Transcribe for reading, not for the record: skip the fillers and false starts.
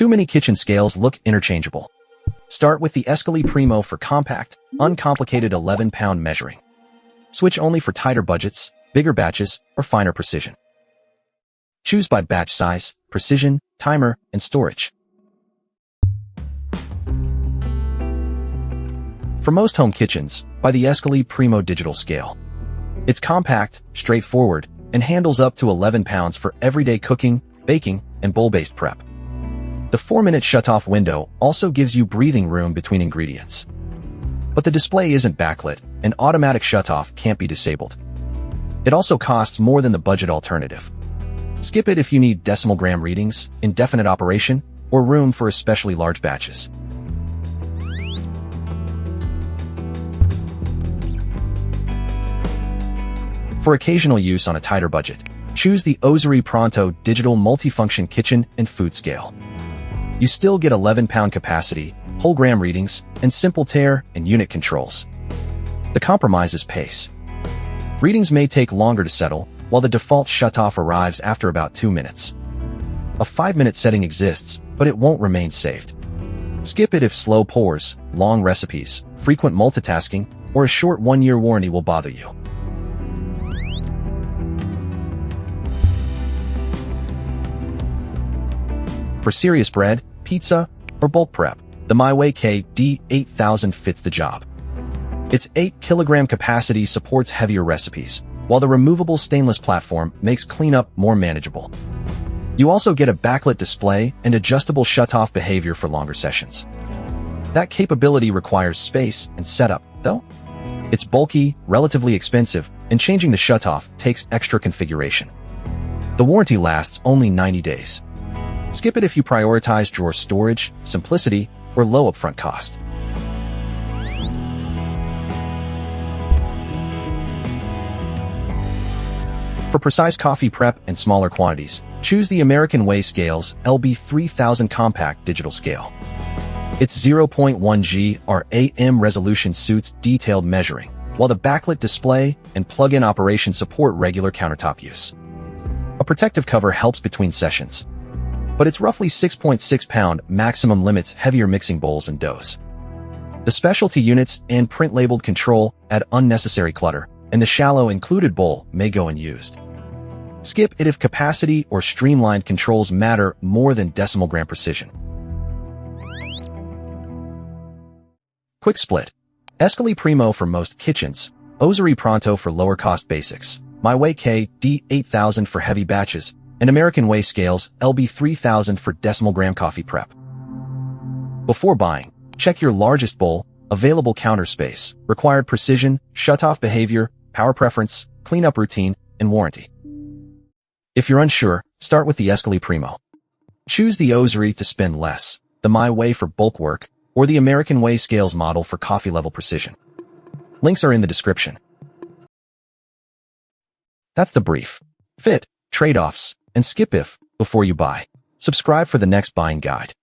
Too many kitchen scales look interchangeable. Start with the Escali Primo for compact, uncomplicated 11-pound measuring. Switch only for tighter budgets, bigger batches, or finer precision. Choose by batch size, precision, timer, and storage. For most home kitchens, buy the Escali Primo Digital Scale. It's compact, straightforward, and handles up to 11 pounds for everyday cooking, baking, and bowl-based prep. The 4-minute shutoff window also gives you breathing room between ingredients. But the display isn't backlit, and automatic shutoff can't be disabled. It also costs more than the budget alternative. Skip it if you need decimal gram readings, indefinite operation, or room for especially large batches. For occasional use on a tighter budget, choose the Ozeri Pronto Digital Multifunction Kitchen and Food Scale. You still get 11-pound capacity, whole gram readings, and simple tare and unit controls. The compromise is pace. Readings may take longer to settle, while the default shutoff arrives after about 2 minutes. A 5-minute setting exists, but it won't remain saved. Skip it if slow pours, long recipes, frequent multitasking, or a short 1-year warranty will bother you. For serious bread, pizza, or bulk prep, the Weigh KD8000 fits the job. Its 8-kilogram capacity supports heavier recipes, while the removable stainless platform makes cleanup more manageable. You also get a backlit display and adjustable shutoff behavior for longer sessions. That capability requires space and setup, though. It's bulky, relatively expensive, and changing the shutoff takes extra configuration. The warranty lasts only 90 days. Skip it if you prioritize drawer storage, simplicity, or low upfront cost. For precise coffee prep and smaller quantities, choose the American Weigh Scale's LB3000 Compact Digital Scale. Its 0.1 g/am resolution suits detailed measuring, while the backlit display and plug-in operation support regular countertop use. A protective cover helps between sessions, but its roughly 6.6-pound maximum limits heavier mixing bowls and doughs. The specialty units and print-labeled control add unnecessary clutter, and the shallow included bowl may go unused. Skip it if capacity or streamlined controls matter more than decimal gram precision. Quick split. Escali Primo for most kitchens, Ozeri Pronto for lower-cost basics, Weigh KD8000 for heavy batches, and American Weigh Scale's LB3000 for decimal gram coffee prep. Before buying, check your largest bowl, available counter space, required precision, shutoff behavior, power preference, cleanup routine, and warranty. If you're unsure, start with the Escali Primo. Choose the Ozeri to spend less, the Weigh for bulk work, or the American Weigh Scales model for coffee-level precision. Links are in the description. That's the brief. Fit, trade-offs, and skip if before you buy. Subscribe for the next buying guide.